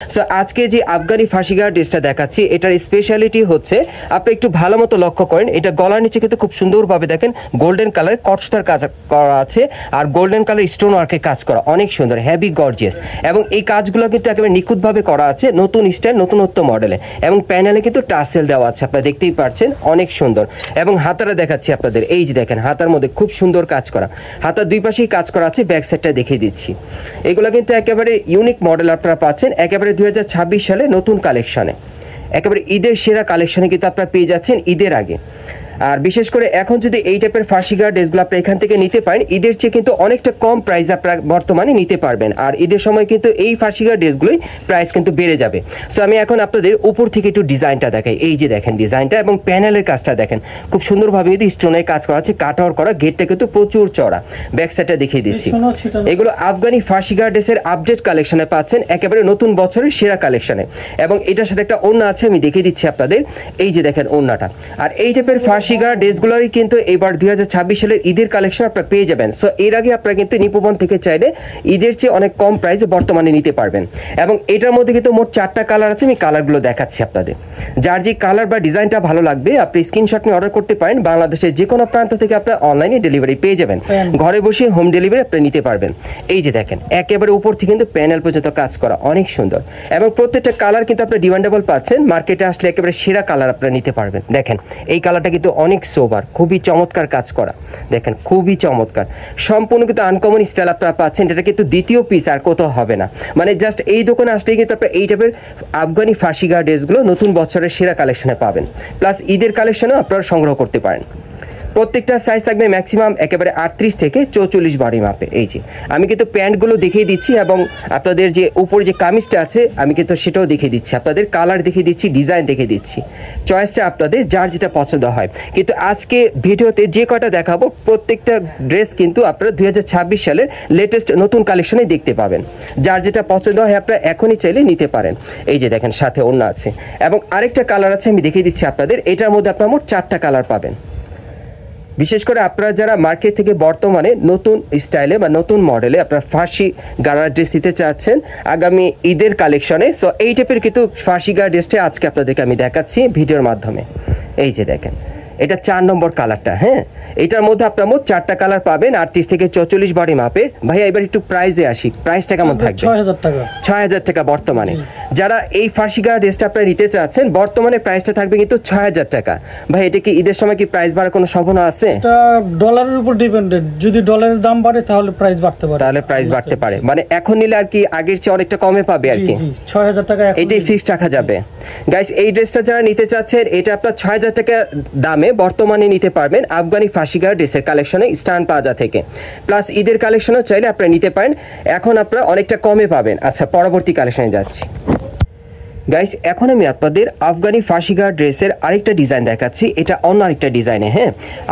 So আজকে যে আফগানি ফাঁসিগার ড্রেসটা দেখাচ্ছি এটার স্পেশালিটি হচ্ছে আপনি একটু ভালো মতো লক্ষ্য করেন, এটা গলার নিচে কিন্তু খুব সুন্দরভাবে দেখেন গোল্ডেন কালার কটসটার কাজ করা আছে আর গোল্ডেন কালার স্টোন ওয়ার্কের কাজ করা, অনেক সুন্দর হেভি গর্জিয়াস। এবং এই কাজগুলো কিন্তু একেবারে নিখুঁতভাবে করা আছে, নতুন স্টাইল নতুনত্ব মডেলে। এবং প্যানেলে কিন্তু টাসেল দেওয়া আছে, আপনারা দেখতেই পাচ্ছেন অনেক সুন্দর। এবং হাতারা দেখাচ্ছি আপনাদের, এই যে দেখেন হাতার মধ্যে খুব সুন্দর কাজ করা, হাতার দুই পাশেই কাজ করা আছে, ব্যাক সাইডটা দেখিয়ে দিচ্ছি। এগুলো কিন্তু একেবারে ইউনিক মডেল আপনারা পাচ্ছেন একেবারে 2026 সালে নতুন কালেকশনে, একেবারে ঈদের সেরা কালেকশনে কিন্তু আপনারা পেয়ে যাচ্ছেন ঈদের আগে। আর বিশেষ করে এখন যদি এই টাইপের ফাঁসিগার ড্রেসগুলো আপনারা এখান থেকে নিতে পারেন, ঈদের চেয়ে কিন্তু অনেকটা কম প্রাইস আপনারা বর্তমানে নিতে পারবেন। আর ঈদের সময় কিন্তু এই ফাঁসিগার ড্রেসগুলোই প্রাইস কিন্তু বেড়ে যাবে। সো আমি এখন আপনাদের উপর থেকে একটু ডিজাইনটা দেখাই, এই যে দেখেন ডিজাইনটা এবং প্যানেলের কাজটা দেখেন খুব সুন্দরভাবে কিন্তু স্টোনের কাজ করা আছে, কাট আউট করা, গেটটা কিন্তু প্রচুর চড়া। ব্যাক সাইডটা দেখিয়ে দিচ্ছি, এগুলো আফগানি ফাঁসিগার ড্রেসের আপডেট কালেকশনে পাচ্ছেন একেবারে নতুন বছরের সেরা কালেকশনে। এবং এটার সাথে একটা ওড়না আছে, আমি দেখিয়ে দিচ্ছি আপনাদের, এই যে দেখেন ওড়নাটা। আর এই টাইপের ফাঁসিগার ড্রেসগুলোরই কিন্তু এবার 2026 সালের ঈদের কালেকশন আপনারা পেয়ে যাবেন। সো এর আগে আপনারা কিন্তু নিপুবন থেকে চাইলে ঈদের চেয়ে অনেক কম প্রাইসে বর্তমানে নিতে পারবেন। এবং এটার মধ্যে কিন্তু মোট 4টা কালার আছে, আমি কালারগুলো দেখাচ্ছি আপনাদের। যার যে কালার বা ডিজাইনটা ভালো লাগবে আপনি স্ক্রিনশট নিয়ে অর্ডার করতে পারেন, বাংলাদেশের যে কোনো প্রান্ত থেকে আপনারা অনলাইনে ডেলিভারি পেয়ে যাবেন, ঘরে বসে হোম ডেলিভারি আপনি নিতে পারবেন। এই যে দেখেন একেবারে উপর থেকে কিন্তু প্যানেল পর্যন্ত কাজ করা, অনেক সুন্দর। এবং প্রত্যেকটা কালার কিন্তু আপনারা ডিমান্ডেবল পাচ্ছেন, মার্কেটে আসলে একেবারে সেরা কালার আপনারা নিতে পারবেন। দেখেন এই কালারটা কিন্তু অনেক সোবার, খুবই চমৎকার কাজ করা, দেখেন খুবই চমৎকার, সম্পূর্ণ কিন্তু আনকমন স্টাইল আপনারা পাচ্ছেন। এটা কিন্তু দ্বিতীয় পিস আর কোথাও হবে না, মানে জাস্ট এই দোকানে আসলেই কিন্তু আপনারা এই টাইপের আফগানি ফাঁসিগার ড্রেসগুলো নতুন বছরের সেরা কালেকশনে পাবেন, প্লাস ঈদের কালেকশনও আপনারা সংগ্রহ করতে পারেন। প্রত্যেকটা সাইজ থাকবে ম্যাক্সিমাম একেবারে 38 থেকে 44 বডি মাপে। এই যে আমি কিন্তু প্যান্টগুলো দেখিয়ে দিচ্ছি এবং আপনাদের যে উপরে যে কামিজটা আছে আমি কিন্তু সেটাও দেখিয়ে দিচ্ছি, আপনাদের কালার দেখিয়ে দিচ্ছি, ডিজাইন দেখিয়ে দিচ্ছি, চয়েসটা আপনাদের যার যেটা পছন্দ হয়। কিন্তু আজকে ভিডিওতে যে কটা দেখাবো প্রত্যেকটা ড্রেস কিন্তু আপনারা 2026 সালের লেটেস্ট নতুন কালেকশনে দেখতে পাবেন, যার যেটা পছন্দ হয় আপনারা এখনই চাইলে নিতে পারেন। এই যে দেখেন সাথে ওড়না আছে এবং আরেকটা কালার আছে, আমি দেখিয়ে দিচ্ছি আপনাদের। এটার মধ্যে আপনারা মোট 4টা কালার পাবেন। বিশেষ করে আপনারা যারা মার্কেট থেকে বর্তমানে নতুন স্টাইলে বা নতুন মডেলে আপনারা ফার্সি গাড়ার ড্রেস দিতে চাচ্ছেন আগামী ঈদের কালেকশনে, সো এই টাইপের কিন্তু ফার্সি গাড়া ড্রেসটা আজকে আপনাদেরকে আমি দেখাচ্ছি ভিডিওর মাধ্যমে। এই যে দেখেন এটা 4 নম্বর কালারটা, হ্যাঁ এটার মধ্যে আপনারা মোট 4টা কালার পাবেন 38 থেকে 44 বডি মাপে। ভাইয়া এবার একটু প্রাইসে আসি, প্রাইসটা কেমন থাকবে? 6000 টাকা। 6000 টাকা বর্তমানে। যারা এই ফার্সি গাড়া ড্রেসটা আপনারা নিতে চাচ্ছেন বর্তমানে প্রাইসটা থাকবে কিন্তু 6000 টাকা। ভাই এটা কি ঈদের সময় কি প্রাইস বাড়ার কোনো সম্ভাবনা আছে? এটা ডলারের উপর ডিপেন্ডেন্ট, যদি ডলারের দাম বাড়ে তাহলে প্রাইস বাড়তে পারে, তাহলে প্রাইস বাড়তে পারে, মানে এখন নিলে আর কি আগের চেয়ে অনেকটা কমে পাবে আর কি। 6000 টাকা এটাই ফিক্সড রাখা যাবে। গাইস এই ড্রেসটা যারা নিতে চাচ্ছেন এটা আপনার 6000 টাকা দামে বর্তমানে নিতে পারবেন আফগানি ফাঁসিগার ড্রেসের কালেকশনে স্টান প্লাজা থেকে, প্লাস ঈদের কালেকশনও চাইলে আপনারা নিতে পারেন, এখন আপনারা অনেকটা কমে পাবেন। আচ্ছা পরবর্তী কালেকশনে যাচ্ছি। গাইস এখন আমি আপনাদের আফগানি ফাঁসিগার ড্রেসের আরেকটা ডিজাইন দেখাচ্ছি, এটা অন্য আরেকটা ডিজাইনে, হ্যাঁ।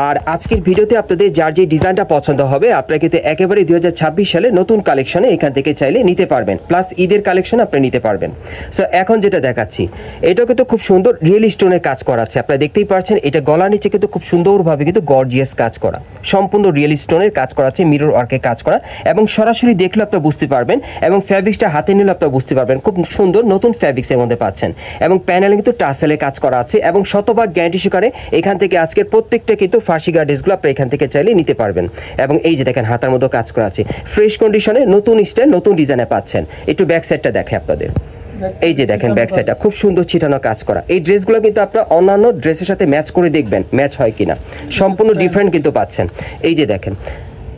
আর আজকের ভিডিওতে আপনাদের যার যে ডিজাইনটা পছন্দ হবে আপনারা কিন্তু একেবারে 2026 সালে নতুন কালেকশনে এখান থেকে চাইলে নিতে পারবেন, প্লাস ঈদের কালেকশন আপনি নিতে পারবেন। সো এখন যেটা দেখাচ্ছি এটাও কিন্তু খুব সুন্দর রিয়েল স্টোনের কাজ করা আছে, আপনারা দেখতেই পাচ্ছেন। এটা গলার নিচে কিন্তু খুব সুন্দরভাবে কিন্তু গর্জিয়াস কাজ করা, সম্পূর্ণ রিয়েল স্টোনের কাজ করা আছে, মিরর ওয়ার্কের কাজ করা, এবং সরাসরি দেখলে আপনারা বুঝতে পারবেন এবং ফ্যাব্রিক্সটা হাতে নিলে আপনারা বুঝতে পারবেন খুব সুন্দর নতুন ফ্যাব্রিক্সের মধ্যে পাচ্ছেন। এবং প্যানেলে কিন্তু টাসেলে কাজ করা আছে এবং শতভাগ গ্যারান্টি সহকারে এখান থেকে আজকের প্রত্যেকটা কিন্তু ফাঁসিগার ড্রেসগুলো আপনি এখান থেকে চাইলে নিতে পারবেন। এবং এই যে দেখেন হাতার মধ্যে কাজ করা আছে, ফ্রেশ কন্ডিশনে নতুন স্টাইল নতুন ডিজাইনে পাচ্ছেন। একটু ব্যাক সাইডটা দেখে আপনাদের, এই যে দেখেন ব্যাক সাইডটা খুব সুন্দর ছিটানো কাজ করা। এই ড্রেসগুলো কিন্তু আপনারা অন্যান্য ড্রেসের সাথে ম্যাচ করে দেখবেন ম্যাচ হয় কিনা, সম্পূর্ণ ডিফারেন্ট কিন্তু পাচ্ছেন। এই যে দেখেন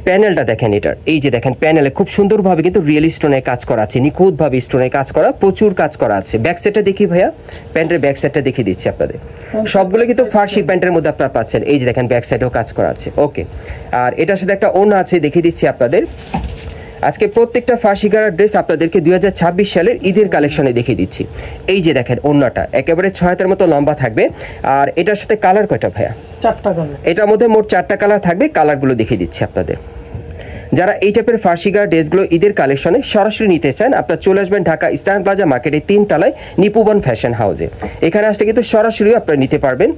প্যানেলটা দেখেন, এটার এই যে দেখেন প্যানেলে খুব সুন্দরভাবে কিন্তু রিয়েল স্টোনের কাজ করা আছে, নিখুঁতভাবে স্টোনের কাজ করা, প্রচুর কাজ করা আছে। ব্যাক সাইডটা দেখি ভাইয়া, প্যান্টের ব্যাক সাইডটা দেখিয়ে দিচ্ছি আপনাদের। সবগুলো কিন্তু ফার্সি প্যান্টের মধ্যে আপনারা পাচ্ছেন। এই যে দেখেন ব্যাক সাইডেও কাজ করা আছে, ওকে। আর এটার সাথে একটা ওড়না আছে, দেখিয়ে দিচ্ছি আপনাদের। আজকে প্রত্যেকটা ফাঁসিগার ড্রেস আপনাদেরকে 2026 সালের ঈদের কালেকশনে দেখিয়ে দিচ্ছি। এই যে দেখেন ওড়নাটা একেবারে 6 হাতের মতো লম্বা থাকবে। আর এটার সাথে কালার কয়টা ভাইয়া? 4টা কালার। এটার মধ্যে মোট 4টা কালার থাকবে, কালারগুলো দেখিয়ে দিচ্ছি আপনাদের। যারা এই টাইপের ফাঁসিগার ড্রেসগুলো ঈদের কালেকশনে সরাসরি নিতে চান আপনারা চলে আসবেন ঢাকা স্টান প্লাজা মার্কেটের 3 তলায় নিপুবন ফ্যাশন হাউসে। এখানে আসলে কিন্তু সরাসরি আপনারা নিতে পারবেন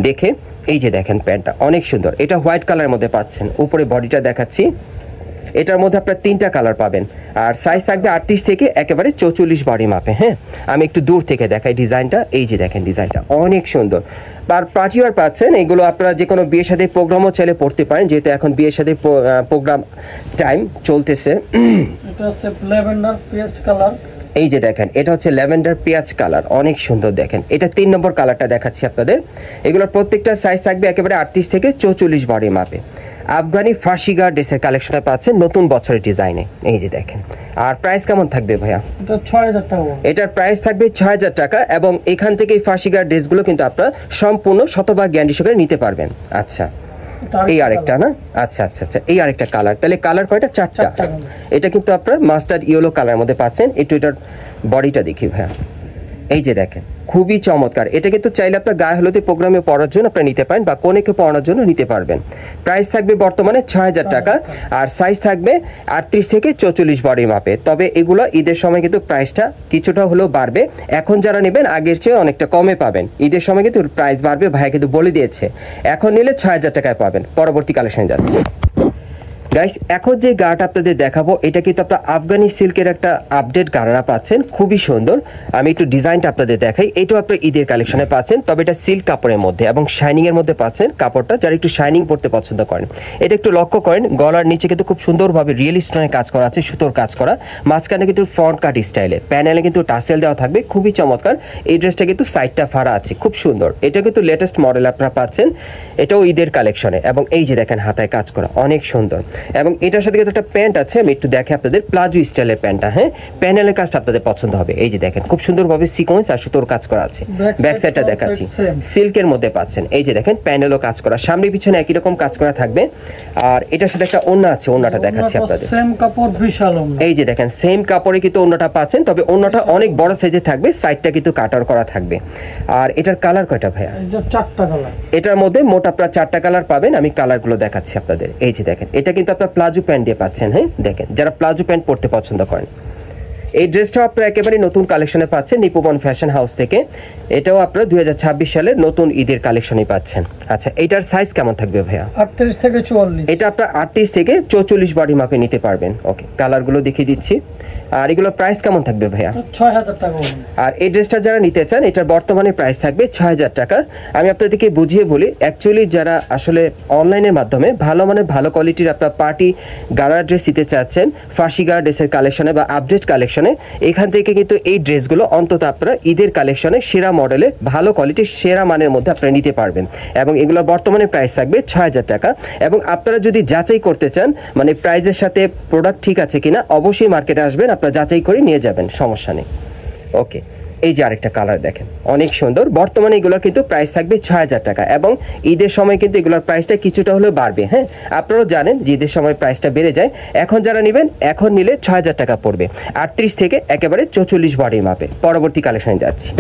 দেখে। এই যে দেখেন প্যান্টটা অনেক সুন্দর, এটা হোয়াইট কালারের মধ্যে পাচ্ছেন। উপরে বডিটা দেখাচ্ছি, এটার মধ্যে আপনার 3টা কালার পাবেন, আর সাইজ থাকবে 38 থেকে একেবারে 44 বডি মাপে। হ্যাঁ, আমি একটু দূর থেকে দেখাই ডিজাইনটা। এই যে দেখেন ডিজাইনটা অনেক সুন্দর। আর পার্টি ওয়্যার পাচ্ছেন, এগুলো আপনারা যে কোনো বিয়ে শাদী প্রোগ্রামও চাইলে পড়তে পারেন, যেহেতু এখন বিয়ে শাদী প্রোগ্রাম টাইম চলতেছে। এটা হচ্ছে ল্যাভেন্ডার পিচ কালার। এই যে দেখেন এটা হচ্ছে ল্যাভেন্ডার পেঁয়াজ কালার, অনেক সুন্দর। দেখেন এটা 3 নম্বর কালারটা দেখাচ্ছি আপনাদের। এগুলোর প্রত্যেকটা সাইজ থাকবে একেবারে 38 থেকে 44 বডি মাপে। আফগানি ফার্সিগা ড্রেসের কালেকশনে পাচ্ছেন নতুন বছরের ডিজাইনে। এই যে দেখেন। আর প্রাইস কেমন থাকবে ভাইয়া? এটা 6000 টাকা। এটার প্রাইস থাকবে 6000 টাকা, এবং এখান থেকে এই ফার্সিগা ড্রেসগুলো কিন্তু আপনারা সম্পূর্ণ শতভাগ গ্যারান্টি সহকারে নিতে পারবেন। আচ্ছা, এই আরেকটা না? আচ্ছা আচ্ছা আচ্ছা, এই আরেকটা কালার। তাহলে কালার কয়টা? 4টা। এটা কিন্তু আপনার মাস্টার্ড ইয়েলো কালার মধ্যে পাচ্ছেন। একটু এটার বডিটা দেখি ভাইয়া। এই যে দেখেন খুবই চমৎকার। এটা কিন্তু চাইলে আপনার গায়ে হলুদে প্রোগ্রামে পড়ার জন্য আপনারা নিতে পারেন, বা কনেকে পড়ানোর জন্য নিতে পারবেন। প্রাইস থাকবে বর্তমানে 6000 টাকা, আর সাইজ থাকবে 38 থেকে 44 বডি মাপে। তবে এগুলো ঈদের সময় কিন্তু প্রাইসটা কিছুটা হলেও বাড়বে। এখন যারা নেবেন আগের চেয়ে অনেকটা কমে পাবেন। ঈদের সময় কিন্তু প্রাইস বাড়বে, ভাইয়া কিন্তু বলে দিয়েছে। এখন নিলে 6000 টাকায় পাবেন। পরবর্তী কালেকশনে যাচ্ছে গাইস। এখন যে গাড়াটা আপনাদের দেখাবো, এটা কিন্তু আপনার আফগানি সিল্কের একটা আপডেট গাড়া পাচ্ছেন, খুবই সুন্দর। আমি একটু ডিজাইনটা আপনাদের দেখাই। এটাও আপনার ঈদের কালেকশনে পাচ্ছেন, তবে এটা সিল্ক কাপড়ের মধ্যে এবং শাইনিং এর মধ্যে পাচ্ছেন কাপড়টা, যারা একটু শাইনিং পড়তে পছন্দ করেন। এটা একটু লক্ষ্য করেন, গলার নিচে কিন্তু খুব সুন্দরভাবে রিয়েল স্টোনের কাজ করা আছে, সুতোর কাজ করা। মাঝখানে কিন্তু ফ্রন্ট কাট স্টাইলে, প্যানেলে কিন্তু টাসেল দেওয়া থাকবে, খুবই চমৎকার। এই ড্রেসটা কিন্তু সাইডটা ফাড়া আছে, খুব সুন্দর। এটা কিন্তু লেটেস্ট মডেল আপনারা পাচ্ছেন, এটাও ঈদের কালেকশনে। এবং এই যে দেখেন হাতায় কাজ করা, অনেক সুন্দর। এবং এটার সাথে কিন্তু একটা প্যান্ট আছে, আমি একটু দেখে আপনাদের। প্লাজো স্টাইলের প্যান্টটা, হ্যাঁ, প্যানেলের কাজটা আপনাদের পছন্দ হবে। এই যে দেখেন খুব সুন্দরভাবে সিকোয়েন্স আর সুতোর কাজ করা আছে। ব্যাক সাইডটা দেখাচ্ছি, সিল্কের মধ্যে পাচ্ছেন। এই যে দেখেন প্যানেলও কাজ করা, সামনে পিছনে একই রকম কাজ করা থাকবে। আর এটার সাথে একটা ওড়না আছে, ওড়নাটা দেখাচ্ছি আপনাদের। সেম কাপড়, বিশাল ওড়না। এই যে দেখেন সেম কাপড়ে কিন্তু ওড়নাটা পাচ্ছেন, তবে ওড়নাটা অনেক বড় সাইজে থাকবে, সাইডটা কিন্তু কাটার করা থাকবে। আর এটার কালার কয়টা ভাইয়া? এই যে 4টা কালার। এটার মধ্যে মোট আপনারা 4টা কালার পাবেন। আমি কালারগুলো দেখাচ্ছি আপনাদের। এই যে দেখেন এটা কিন্তু আপনার প্লাজো প্যান্ট দিয়ে পাচ্ছেন। হ্যাঁ, দেখেন যারা প্লাজো প্যান্ট পরতে পছন্দ করেন, এই ড্রেসটাও আপনারা একেবারে নতুন কালেকশনে পাচ্ছেন নিপোবন ফ্যাশন হাউস থেকে। এটাও আপনারা 2026 সালের নতুন ঈদের কালেকশনই পাচ্ছেন। আচ্ছা, এটার সাইজ কেমন থাকবে ভাইয়া? 38 থেকে 44। এটা আপনার 38 থেকে 44 বডি মাপে নিতে পারবেন। ওকে, কালারগুলো দেখিয়ে দিচ্ছি। আর এগুলো প্রাইস কেমন থাকবে ভাইয়া? 6000 টাকা। আর এই ড্রেসটা যারা নিতে চান, এটার বর্তমানে প্রাইস থাকবে 6000 টাকা। আমি আপনাদেরকে বুঝিয়ে বলি, অ্যাকচুয়ালি যারা আসলে অনলাইনের মাধ্যমে ভালো মানের ভালো কোয়ালিটির আপনার পার্টি গাড়া ড্রেস নিতে চাচ্ছেন, ফার্সি গাড়া ড্রেসের কালেকশনে বা আপডেট কালেকশনে, এখান থেকে কিন্তু এই ড্রেসগুলো অন্তত আপনারা ঈদের কালেকশনে সেরা মডেলে ভালো কোয়ালিটির সেরা মানের মধ্যে আপনারা নিতে পারবেন। এবং এগুলো বর্তমানে প্রাইস থাকবে 6000 টাকা। এবং আপনারা যদি যাচাই করতে চান, মানে প্রাইসের সাথে প্রোডাক্ট ঠিক আছে কিনা, অবশ্যই মার্কেটে আসবেন, আপনারা যাচাই করে নিয়ে যাবেন, সমস্যা নেই। ওকে, এই যে আরেকটা কালার দেখেন, অনেক সুন্দর। বর্তমানে এগুলোর কিন্তু প্রাইস থাকবে 6000 টাকা, এবং ঈদের সময় কিন্তু এগুলোর প্রাইসটা কিছুটা হলেও বাড়বে। হ্যাঁ, আপনারাও জানেন যে ঈদের সময় প্রাইসটা বেড়ে যায়। এখন যারা নেবেন, এখন নিলে 6000 টাকা পড়বে, 38 থেকে একেবারে 44 বডি মাপে। পরবর্তী কালেকশনে যাচ্ছি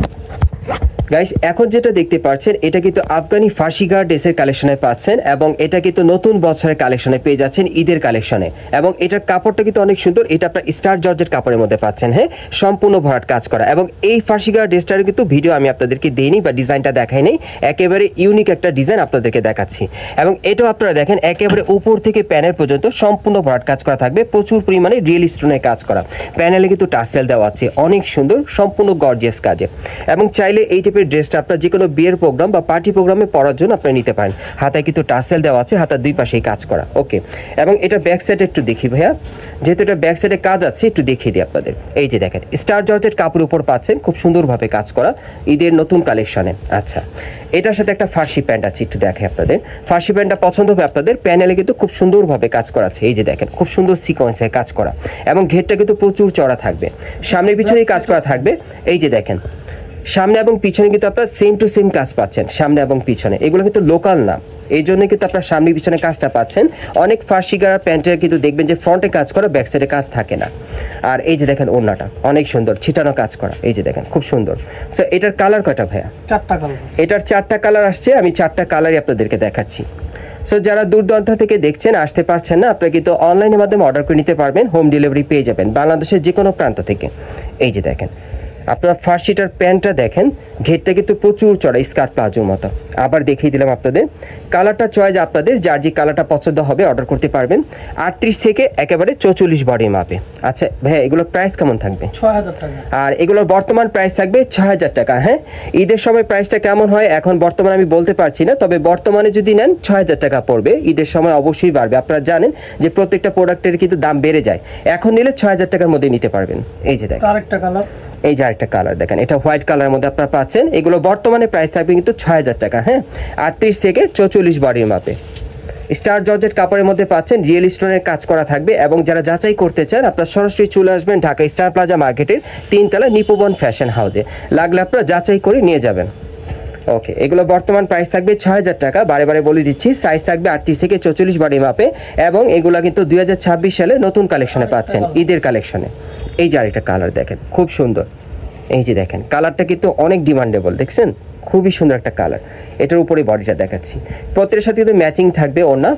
গাইস। এখন যেটা দেখতে পাচ্ছেন, এটা কিন্তু আফগানি ফার্সিগা ড্রেসের কালেকশনে পাচ্ছেন, এবং এটা কিন্তু নতুন বছরের কালেকশনে পেয়ে যাচ্ছেন ঈদের কালেকশনে। এবং এটার কাপড়টা কিন্তু অনেক সুন্দর, এটা আপনার স্টার জর্জেট কাপড়ের মধ্যে পাচ্ছেন। হ্যাঁ, সম্পূর্ণ ভরাট কাজ করা। এবং এই ফার্সিগা ড্রেসটার কিন্তু ভিডিও আমি আপনাদেরকে দেইনি বা ডিজাইনটা দেখাই নেই, একেবারে ইউনিক একটা ডিজাইন আপনাদেরকে দেখাচ্ছি। এবং এটাও আপনারা দেখেন একেবারে উপর থেকে প্যানেল পর্যন্ত সম্পূর্ণ ভরাট কাজ করা থাকবে, প্রচুর পরিমাণে রিয়েল স্টোনের কাজ করা। প্যানেলে কিন্তু টাসেল দেওয়া আছে, অনেক সুন্দর, সম্পূর্ণ গর্জিয়াস কাজে। এবং চাইলে এই টাইপের ড্রেসটা আপনার যে কোনো বিয়ের প্রোগ্রাম বা পার্টি প্রোগ্রামে পরার জন্য আপনি নিতে পারেন। হাতায় কিন্তু টাসেল দেওয়া আছে, হাতার দুই পাশেই কাজ করা। ওকে, এবং এটা ব্যাক সাইডে একটু দেখি ভাইয়া, যেহেতু এটা ব্যাক সাইডে কাজ আছে একটু দেখিয়ে দিই আপনাদের। এই যে দেখেন স্টার জর্জেট কাপড়ের উপর পাচ্ছেন, খুব সুন্দরভাবে কাজ করা ঈদের নতুন কালেকশনে। আচ্ছা, এটার সাথে একটা ফার্সি প্যান্ট আছে, একটু দেখে আপনাদের। ফার্সি প্যান্টটা পছন্দ হবে আপনাদের, প্যানেলে কিন্তু খুব সুন্দরভাবে কাজ করা আছে। এই যে দেখেন খুব সুন্দর সিকোয়েন্সে কাজ করা, এবং ঘেরটা কিন্তু প্রচুর চড়া থাকবে, সামনে পিছনেই কাজ করা থাকবে। এই যে দেখেন সামনে এবং পিছনে কিন্তু আপনার সেম টু সেম কাজ পাচ্ছেন, সামনে এবং পিছনে। এগুলো কিন্তু লোকাল না, এই জন্য কিন্তু আপনার সামনে পিছনে কাজটা পাচ্ছেন। অনেক ফার্সি গাড়া প্যান্টের কিন্তু দেখবেন যে ফ্রন্টে কাজ করা, ব্যাক সাইডে কাজ থাকে না। আর এই যে দেখেন ওড়নাটা অনেক সুন্দর, ছিটানো কাজ করা। এই যে দেখেন খুব সুন্দর। সো এটার কালার কয়টা ভাইয়া? 4টা কালার। এটার 4টা কালার আসছে, আমি 4টা কালারই আপনাদেরকে দেখাচ্ছি। সো যারা দূর দূরান্ত থেকে দেখছেন, আসতে পারছেন না, আপনারা কিন্তু অনলাইনের মাধ্যমে অর্ডার করে নিতে পারবেন, হোম ডেলিভারি পেয়ে যাবেন বাংলাদেশের যে কোনো প্রান্ত থেকে। এই যে দেখেন আপনারা ফার্সিটার প্যান্টটা দেখেন, ঘেরটা কিন্তু প্রচুর চড়া স্কার্ট প্লাজোর মতো। আবার দেখিয়ে দিলাম আপনাদের, কালারটা চয়েস আপনাদের, যার যে কালারটা পছন্দ হবে অর্ডার করতে পারবেন। 38 থেকে একেবারে 44 বডি মাপে। আচ্ছা ভাই, এগুলোর প্রাইস কেমন থাকবে? 6000 টাকা। আর এগুলোর বর্তমান প্রাইস থাকবে 6000 টাকা। হ্যাঁ, ঈদের সময় প্রাইসটা কেমন হয় এখন বর্তমানে আমি বলতে পারছি না, তবে বর্তমানে যদি নেন 6000 টাকা পড়বে। ঈদের সময় অবশ্যই বাড়বে, আপনারা জানেন যে প্রত্যেকটা প্রোডাক্টের কিন্তু দাম বেড়ে যায়। এখন নিলে 6000 টাকার মধ্যে নিতে পারবেন। এই যে দেখেন আরেকটা কালার, এই যে আরেকটা কালার দেখেন, এটা হোয়াইট কালারের মধ্যে আপনারা পাচ্ছেন। এগুলো বর্তমানে প্রাইস থাকবে কিন্তু 6000 টাকা। হ্যাঁ, 38 থেকে 44 বডির মাপে স্টার জর্জেট কাপড়ের মধ্যে পাচ্ছেন, রিয়েল স্টোনের কাজ করা থাকবে। এবং যারা যাচাই করতে চান আপনারা সরাসরি চলে আসবেন ঢাকা স্টার প্লাজা মার্কেটের 3 তলা নিপোবন ফ্যাশন হাউসে, লাগলে আপনারা যাচাই করে নিয়ে যাবেন। ওকে, এগুলো বর্তমান প্রাইস থাকবে 6000 টাকা। বারে বারে বলে দিচ্ছি, সাইজ থাকবে 38 থেকে 44 বডি মাপে। এবং এগুলো কিন্তু 2026 সালে নতুন কালেকশনে পাচ্ছেন, ঈদের কালেকশনে। এই যে আরেকটা কালার দেখেন, খুব সুন্দর। এই যে দেখেন, কালারটা কিন্তু অনেক ডিমান্ডেবল, দেখছেন খুবই সুন্দর একটা কালার। এটার উপরে বডিটা দেখাচ্ছি, প্রত্যেকের সাথে কিন্তু ম্যাচিং থাকবে ওড়না।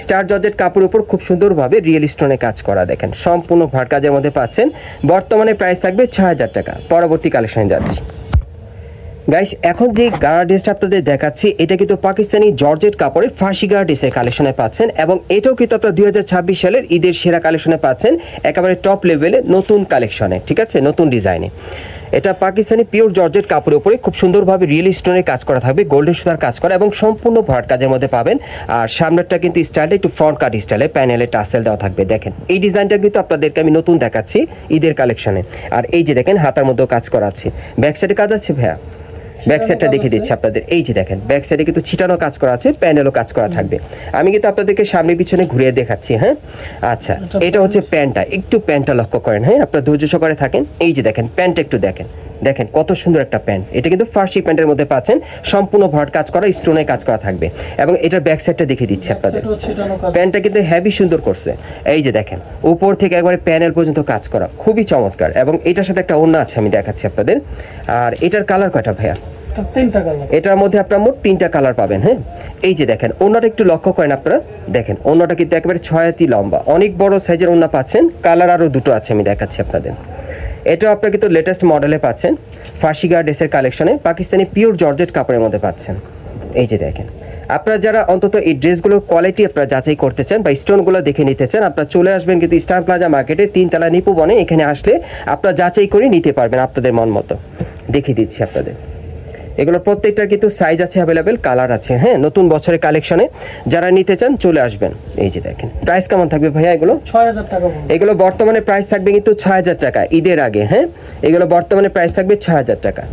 স্টার জর্জেট কাপড়ের উপর খুব সুন্দরভাবে রিয়েল স্টোনে কাজ করা, দেখেন সম্পূর্ণ ভাট কাজের মধ্যে পাচ্ছেন। বর্তমানে প্রাইস থাকবে 6000 টাকা। পরবর্তী কালেকশনে যাচ্ছি গাইস, এখন যে গাড়া ড্রেসটা আপনাদের দেখাচ্ছি এটা কিন্তু পাকিস্তানি জর্জেট কাপড়ের ফার্সি গাড়া ড্রেসের কালেকশনে পাচ্ছেন। এবং এটাও কিন্তু আপনারা 2026 সালের ঈদের সেরা কালেকশনে পাচ্ছেন, একেবারে টপ লেভেলে নতুন কালেকশনে, ঠিক আছে, নতুন ডিজাইনে। এটা পাকিস্তানি পিওর জর্জেট কাপড়ের উপরে খুব সুন্দরভাবে রিয়েল স্টোনের কাজ করা থাকবে, গোল্ডেন সুতার কাজ করা এবং সম্পূর্ণ ভরাট কাজের মধ্যে পাবেন। আর সামনেরটা কিন্তু স্টাইলে একটু ফ্রন্ট কাট স্টাইলে প্যানেলে টাসেল দেওয়া থাকবে। দেখেন এই ডিজাইনটা কিন্তু আপনাদেরকে আমি নতুন দেখাচ্ছি ঈদের কালেকশনে। আর এই যে দেখেন হাতার মধ্যেও কাজ করা আছে, ব্যাক সাইডে কাজ আছে ভাইয়া, ব্যাক সাইডটা দেখিয়ে দিচ্ছি আপনাদের। এই যে দেখেন ব্যাক সাইডে কিন্তু ছিটানো কাজ করা আছে, প্যানেলও কাজ করা থাকবে। আমি কিন্তু আপনাদেরকে সামনে পিছনে ঘুরিয়ে দেখাচ্ছি। হ্যাঁ, আচ্ছা এটা হচ্ছে প্যান্টটা, একটু প্যান্টটা লক্ষ্য করেন। হ্যাঁ, আপনারা ধৈর্য সহকারে থাকেন। এই যে দেখেন প্যান্টটা একটু দেখেন, দেখেন কত সুন্দর একটা প্যান্ট। এটা কিন্তু ফার্সি প্যান্টের মধ্যে পাচ্ছেন, সম্পূর্ণ ভরাট কাজ করা, স্টোনে কাজ করা থাকবে। এবং এটার ব্যাক সাইডটা দেখিয়ে দিচ্ছি আপনাদের। প্যান্টটা কিন্তু হেভি সুন্দর করছে। এই যে দেখেন উপর থেকে একবারে প্যানেল পর্যন্ত কাজ করা, খুবই চমৎকার। এবং এটার সাথে একটা ওড়না আছে, আমি দেখাচ্ছি আপনাদের। আর এটার কালার কয়টা ভাইয়া? এটার মধ্যে আপনারা মোট 3টা কালার পাবেন। হ্যাঁ, এই যে দেখেন ওড়নাটা একটু লক্ষ্য করেন আপনারা, দেখেন ওড়নাটা কিন্তু একেবারে 6 হাতি লম্বা, অনেক বড় সাইজের ওড়না পাচ্ছেন। কালার আরও দুটো আছে, আমি দেখাচ্ছি আপনাদের। এটাও আপনারা কিন্তু লেটেস্ট মডেলে পাচ্ছেন, ফার্সি গাড়া ড্রেসের কালেকশনে পাকিস্তানি পিওর জর্জেট কাপড়ের মধ্যে পাচ্ছেন। এই যে দেখেন, আপনারা যারা অন্তত এই ড্রেসগুলোর কোয়ালিটি আপনারা যাচাই করতে চান বা স্টোনগুলো দেখে নিতে চান, আপনারা চলে আসবেন কিন্তু স্টার প্লাজা মার্কেটের 3 তলা নিপোবনে। এখানে আসলে আপনারা যাচাই করে নিতে পারবেন আপনাদের মন মতো। দেখিয়ে দিচ্ছি আপনাদের, এগুলো প্রত্যেকটার কিন্তু সাইজ আছে অ্যাভেলেবেল, কালার আছে। হ্যাঁ, নতুন বছরের কালেকশনে যারা নিতে চান চলে আসবেন। এই যে দেখেন প্রাইস কেমন থাকবে ভাইয়া? এগুলো 6000 টাকা। এগুলো বর্তমানে প্রাইস থাকবে কিন্তু 6000 টাকা ঈদের আগে। হ্যাঁ, এগুলো বর্তমানে প্রাইস থাকবে 6000 টাকা।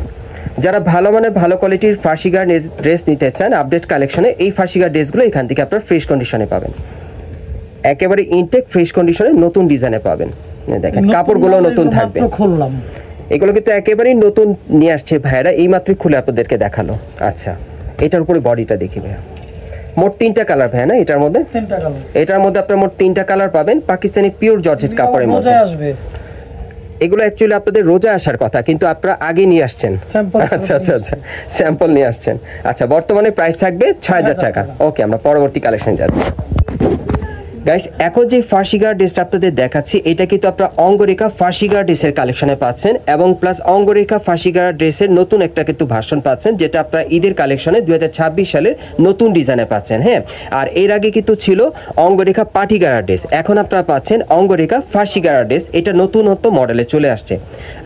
যারা ভালো মানের ভালো কোয়ালিটির ফার্সি গাড়া ড্রেস নিতে চান আপডেট কালেকশনে, এই ফার্সি গাড়া ড্রেসগুলো এখান থেকে আপনারা ফ্রেশ কন্ডিশনে পাবেন, একেবারে ইনটেক ফ্রেশ কন্ডিশনে নতুন ডিজাইনে পাবেন। দেখেন কাপড়গুলো নতুন থাকবে। খুললাম, এগুলো কিন্তু একেবারেই নতুন নিয়ে আসছে ভাইরা, এই মাত্রই খুলে আপনাদেরকে দেখালো। আচ্ছা, এটার উপরে বডিটা দেখি ভাইয়া। মোট 3টা কালার ভাইয়া না এটার মধ্যে? 3টা কালার। এটার মধ্যে আপনারা মোট 3টা কালার পাবেন, পাকিস্তানি পিওর জর্জেট কাপড়ের মধ্যে আসবে। এগুলো অ্যাকচুয়ালি আপনাদের রোজা আসার কথা, কিন্তু আপনারা আগে নিয়ে আসছেন। আচ্ছা আচ্ছা আচ্ছা, স্যাম্পল নিয়ে আসছেন। আচ্ছা, বর্তমানে প্রাইস থাকবে 6000 টাকা। ওকে, আমরা পরবর্তী কালেকশন যাচ্ছি গাইস। এখন যে ফার্সি গাড়া ড্রেসটা আপনাদের দেখাচ্ছি এটা কিন্তু আপনারা অঙ্গরেখা ফার্সি গাড়া ড্রেসের কালেকশনে পাচ্ছেন, এবং প্লাস অঙ্গরেখা ফার্সি গাড়া ড্রেসের নতুন একটা কিন্তু ভার্সন পাচ্ছেন, যেটা আপনারা ঈদের কালেকশনে 2026 সালের নতুন ডিজাইনে পাচ্ছেন। হ্যাঁ, আর এর আগে কিন্তু ছিল অঙ্গরেখা পাটি গাড়া ড্রেস, এখন আপনারা পাচ্ছেন অঙ্গরেখা ফার্সি গাড়া ড্রেস। এটা নতুনত্ব মডেলে চলে আসছে।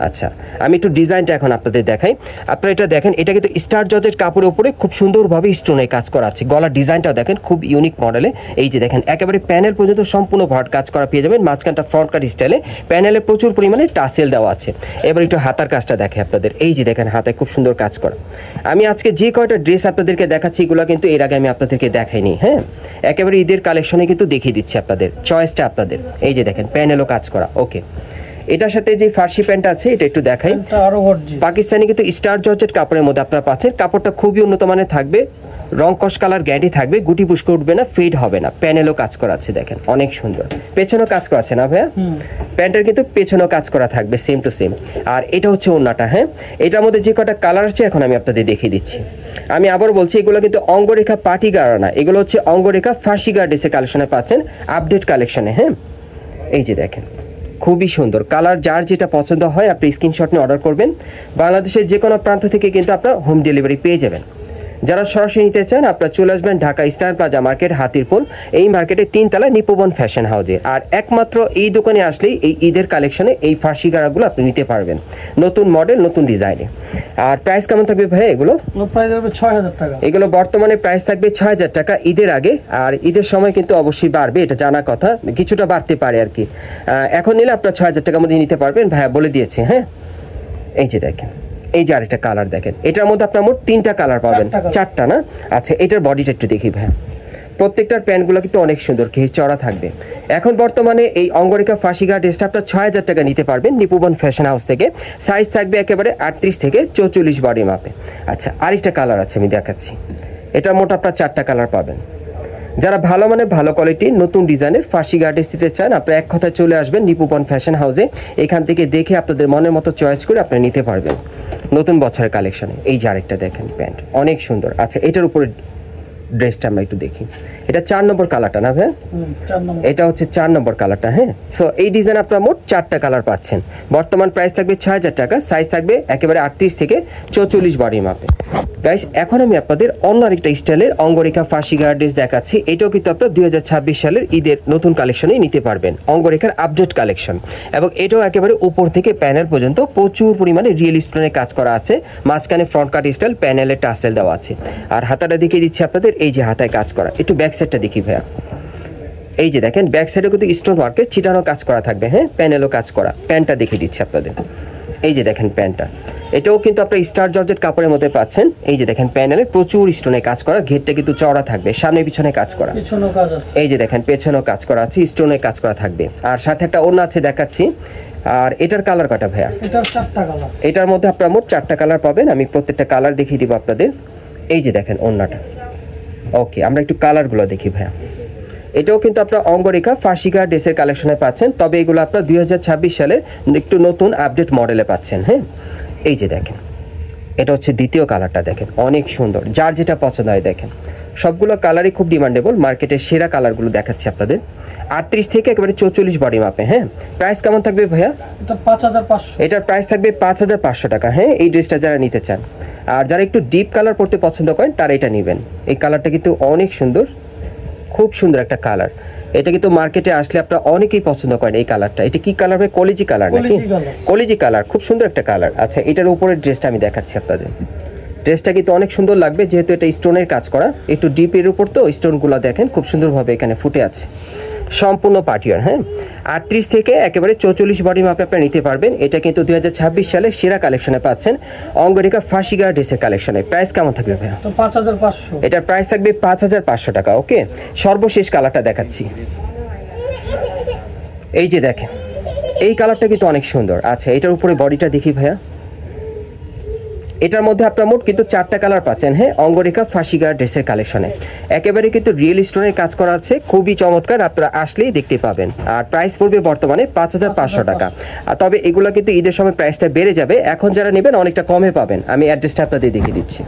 আচ্ছা, আমি একটু ডিজাইনটা এখন আপনাদের দেখাই। আপনারা এটা দেখেন, এটা কিন্তু স্টার জর্জেট কাপড়ের উপরে খুব সুন্দরভাবে স্টোনে কাজ করা আছে। গলার ডিজাইনটা দেখেন খুব ইউনিক মডেলে। এই যে দেখেন একেবারে প্যানেল পর্যন্ত সম্পূর্ণ ভরাট কাজ করা পেয়ে যাবেন, মাঝখানটা ফ্রন্ট কাট স্টাইলে, প্যানেলে প্রচুর পরিমাণে টাসেল দেওয়া আছে। এবার একটু হাতার কাজটা দেখে আপনাদের। এই যে দেখেন হাতে খুব সুন্দর কাজ করা। আমি আজকে যে কয়টা ড্রেস আপনাদেরকে দেখাচ্ছি এগুলো কিন্তু এর আগে আমি আপনাদেরকে দেখাইনি। হ্যাঁ, একেবারে ঈদের কালেকশনে কিন্তু দেখিয়ে দিচ্ছি আপনাদের, চয়েসটা আপনাদের। এই যে দেখেন প্যানেলও কাজ করা। ওকে, এটার সাথে যে ফার্সি প্যান্ট আছে এটা একটু দেখাই। পাকিস্তানি কিন্তু স্টার জর্জেট কাপড়ের মধ্যে আপনারা পাচ্ছেন। কাপড়টা খুবই উন্নত মানের থাকবে, রং কস কালার গ্যারান্টি থাকবে, গুটি পুষ্ক উঠবে না, ফেড হবে না। প্যানেলও কাজ করা আছে, দেখেন অনেক সুন্দর। পেছনেও কাজ করা আছে না ভাইয়া? প্যান্টের কিন্তু পেছনেও কাজ করা থাকবে সেম টু সেম। আর এটা হচ্ছে ওড়নাটা। হ্যাঁ, এটার মধ্যে যে কটা কালার আছে এখন আমি আপনাদের দেখিয়ে দিচ্ছি। আমি আবার বলছি, এগুলো কিন্তু অঙ্গরেখা পাটি গাড়া না, এগুলো হচ্ছে অঙ্গরেখা ফার্সি গাড়া ড্রেসের কালেকশনে পাচ্ছেন, আপডেট কালেকশনে। হ্যাঁ, এই যে দেখেন খুবই সুন্দর কালার, যার যেটা পছন্দ হয় আপনি স্ক্রিনশট নিয়ে অর্ডার করবেন। বাংলাদেশের যে কোনো প্রান্ত থেকে কিন্তু আপনারা হোম ডেলিভারি পেয়ে যাবেন। যারা সরাসরি নিতে চান আপনারা চলে আসবেন Dhaka star plaza market, Hatirpool. এই মার্কেটে 3 তলা নিপবন ফ্যাশন হাউসে। আর একমাত্র এই দোকানে আসলেই এই ঈদের কালেকশনে এই ফার্সি গাড়াগুলো আপনি নিতে পারবেন, নতুন মডেল, নতুন ডিজাইনে। আর প্রাইস কেমন থাকবে ভাই এগুলো? প্রাইস হবে 6000 টাকা। এগুলো বর্তমানে প্রাইস থাকবে 6000 টাকা ঈদের আগে। আর ঈদের সময় কিন্তু অবশ্যই বাড়বে, এটা জানা কথা, কিছুটা বাড়তে পারে আর কি। এখন নিলে আপনার 6000 টাকার মধ্যে নিতে পারবেন, ভাইয়া বলে দিয়েছে। হ্যাঁ, এই যে দেখেন, এই যে আরেকটা কালার দেখেন, এটার মধ্যে আপনার মোট 3টা কালার পাবেন, 4টা না? আচ্ছা, এটার বডিটা একটু দেখি ভাইয়া। প্রত্যেকটার প্যান্টগুলো কিন্তু অনেক সুন্দর, ঘের চড়া থাকবে। এখন বর্তমানে এই অঙ্গরেখা ফাঁসিগা ড্রেসটা আপনার 6000 টাকা নিতে পারবেন নিপুবন ফ্যাশন হাউস থেকে। সাইজ থাকবে একেবারে 38 থেকে 44 বডি মাপে। আচ্ছা, আরেকটা কালার আছে, আমি দেখাচ্ছি। এটার মোট আপনার 4টা কালার পাবেন। যারা ভালো মানের, ভালো কোয়ালিটির, নতুন ডিজাইনের ফার্সি গার্ডেস দিতে চান আপনারা এক কথায় চলে আসবেন নিপুবন ফ্যাশন হাউসে। এখান থেকে দেখে আপনাদের মনের মতো চয়েস করে আপনি নিতে পারবেন নতুন বছরের কালেকশনে। এই যে আরেকটা দেখেন প্যান্ট, অনেক সুন্দর। আচ্ছা, এটার উপরে ড্রেসটা আমরা একটু দেখি। এটা 4 নম্বর কালারটা না ভাই? এটা হচ্ছে 4 নম্বর কালারটা। হ্যাঁ, সো এই ডিজাইন আপনারা মোট 4টা কালার পাচ্ছেন। বর্তমান প্রাইস থাকবে 6000 টাকা। সাইজ থাকবে একেবারে 38 থেকে 44 বডি মাপে। গাইস, এখন আমি আপনাদের অন্য আরেকটা স্টাইলের অঙ্গরেখা ফার্সি গার্ডেস দেখাচ্ছি। এটাও কিন্তু আপনারা 2026 সালের ঈদের নতুন কালেকশনেই নিতে পারবেন, অঙ্গরেখার আপডেট কালেকশন। এবং এটাও একেবারে উপর থেকে প্যানেল পর্যন্ত প্রচুর পরিমাণে রিয়েল স্টোনের কাজ করা আছে। মাঝখানে ফ্রন্ট কাট স্টাইল, প্যানেলে টাসেল দেওয়া আছে। আর হাতাটা দেখিয়ে দিচ্ছি আপনাদের, এই যে হাতায় কাজ করা। একটু ব্যাক সাইডটা দেখি ভাইয়া। এই যে দেখেন, ব্যাক সাইডে কিন্তু স্টোন ওয়ার্কের ছিটানো কাজ করা থাকবে। হ্যাঁ, প্যানেলও কাজ করা। প্যান্টটা দেখিয়ে দিচ্ছি আপনাদের। এই যে দেখেন প্যান্টটা, এটাও কিন্তু আপনারা স্টার জর্জেট কাপড়ের মধ্যে পাচ্ছেন। এই যে দেখেন, প্যানেলে প্রচুর স্টোনে কাজ করা, ঘেরটা কিন্তু চওড়া থাকবে, সামনে পিছনে কাজ করা। এই যে দেখেন, পেছনেও কাজ করা আছে, স্টোনে কাজ করা থাকবে। আর সাথে একটা ওড়না আছে, দেখাচ্ছি। আর এটার কালার কটা ভাইয়া? এটার 4টা কালার। এটার মধ্যে আপনারা মোট 4টা কালার পাবেন। আমি প্রত্যেকটা কালার দেখিয়ে দিব আপনাদের। এই যে দেখেন ওড়নাটা। ওকে, আমরা একটু কালারগুলো দেখি ভাইয়া। এটাও কিন্তু আপনারা অঙ্গরেখা ফার্সিগা ড্রেসের কালেকশনে পাচ্ছেন, তবে এগুলো আপনারা 2026 সালের একটু নতুন আপডেট মডেলে পাচ্ছেন। হ্যাঁ, এই যে দেখেন, এটা হচ্ছে দ্বিতীয় কালারটা। দেখেন, অনেক সুন্দর, যার যেটা পছন্দ হয়। দেখেন, সবগুলো কালারই খুব ডিমান্ডেবল, মার্কেটের সেরা কালারগুলো দেখাচ্ছি আপনাদের। 38 থেকে একেবারে 44 বডি মাপে। হ্যাঁ, প্রাইস কেমন থাকবে ভাইয়া? এটা 5500। এটার প্রাইস থাকবে 5500 টাকা। হ্যাঁ, এই ড্রেসটা যারা নিতে চান, আর যারা একটু ডিপ কালার পরতে পছন্দ করেন তারা এটা নেবেন। এই কালারটা কিন্তু অনেক সুন্দর, খুব সুন্দর একটা কালার। এটা কিন্তু মার্কেটে আসলে আপনারা অনেকেই পছন্দ করেন এই কালারটা। এটা কি কালার ভাই? কলিজি কালার নাকি? কলিজি কালার, খুব সুন্দর একটা কালার। আচ্ছা, এটার উপরের ড্রেসটা আমি দেখাচ্ছি আপনাদের। ড্রেসটা কিন্তু অনেক সুন্দর লাগবে, যেহেতু এটা স্টোনের কাজ করা, একটু ডিপের উপর তো স্টোনগুলো দেখেন খুব সুন্দরভাবে এখানে ফুটে আছে। সম্পূর্ণ পার্টিয়ার। হ্যাঁ, 38 থেকে একেবারে 44 বডি মাপে আপনারা নিতে পারবেন। এটা কিন্তু 2026 সালের সেরা কালেকশনে পাচ্ছেন অঙ্গরেখা ফার্সিগা ড্রেসের কালেকশনে। প্রাইস কেমন থাকবে ভাইয়া? 5500। এটার প্রাইস থাকবে 5500 টাকা। ওকে, সর্বশেষ কালারটা দেখাচ্ছি। এই যে দেখেন, এই কালারটা কিন্তু অনেক সুন্দর। আচ্ছা, এটার উপরে বডিটা দেখি ভাইয়া। এটার মধ্যে আপনারা মোট কিন্তু 4টা কালার পাচ্ছেন। হ্যাঁ, অঙ্গরেখা ফার্সিগা ড্রেসের কালেকশনে একেবারে কিন্তু রিয়েল স্টোনের কাজ করা আছে, খুবই চমৎকার, আপনারা আসলেই দেখতে পাবেন। আর প্রাইস পড়বে বর্তমানে 5500 টাকা। তবে এগুলো কিন্তু ঈদের সময় প্রাইসটা বেড়ে যাবে, এখন যারা নেবেন অনেকটা কমে পাবেন। আমি অ্যাড্রেসটা আপনাদের দেখিয়ে দিচ্ছি।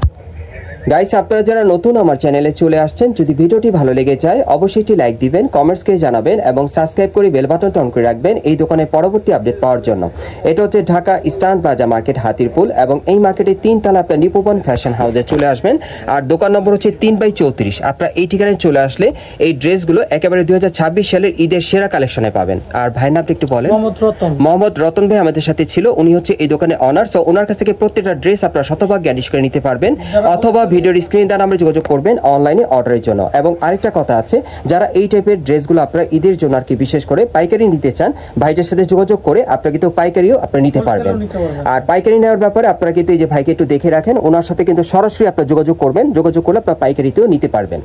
গাইস, আপনারা যারা নতুন আমার চ্যানেলে চলে আসছেন, যদি ভিডিওটি ভালো লেগে যায় অবশ্যই একটি লাইক দিবেন, কমেন্টস করে জানাবেন এবং সাবস্ক্রাইব করে বেল বাটনটা অন করে রাখবেন এই দোকানের পরবর্তী আপডেট পাওয়ার জন্য। এটা হচ্ছে Dhaka star plaza market, Hatirpool. এবং এই মার্কেটে 3 তলা আপনার নিপুবন ফ্যাশন হাউসে চলে আসবেন। আর দোকান নম্বর হচ্ছে 3/34। আপনারা এই ঠিকানায় চলে আসলে এই ড্রেসগুলো একেবারে 2026 সালের ঈদের সেরা কালেকশনে পাবেন। আর ভাইয়ের নামটা একটু বলেন। মোহাম্মদ রতন ভাই আমাদের সাথে ছিল, উনি হচ্ছে এই দোকানের অনার। সো ওনার কাছ থেকে প্রত্যেকটা ড্রেস আপনারা শতভাগ গ্যারান্টি করে নিতে পারবেন, অথবা ভিডিওর স্ক্রিনে দেওয়া নাম্বারে যোগাযোগ করবেন অনলাইনে অর্ডারের জন্য। এবং আরেকটা কথা আছে, যারা এই টাইপের ড্রেসগুলো আপনারা ঈদের জন্য আর কি বিশেষ করে পাইকারি নিতে চান, ভাইদের সাথে যোগাযোগ করে আপনারা কিন্তু পাইকারিও আপনারা নিতে পারবেন। আর পাইকারি নেওয়ার ব্যাপারে আপনারা কিন্তু এই যে ভাইকে একটু দেখে রাখেন, ওনার সাথে কিন্তু সরাসরি আপনারা যোগাযোগ করবেন, যোগাযোগ করলে আপনারা পাইকারিতেও নিতে পারবেন।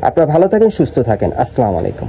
আপনারা ভালো থাকেন, সুস্থ থাকেন। আসসালামু আলাইকুম।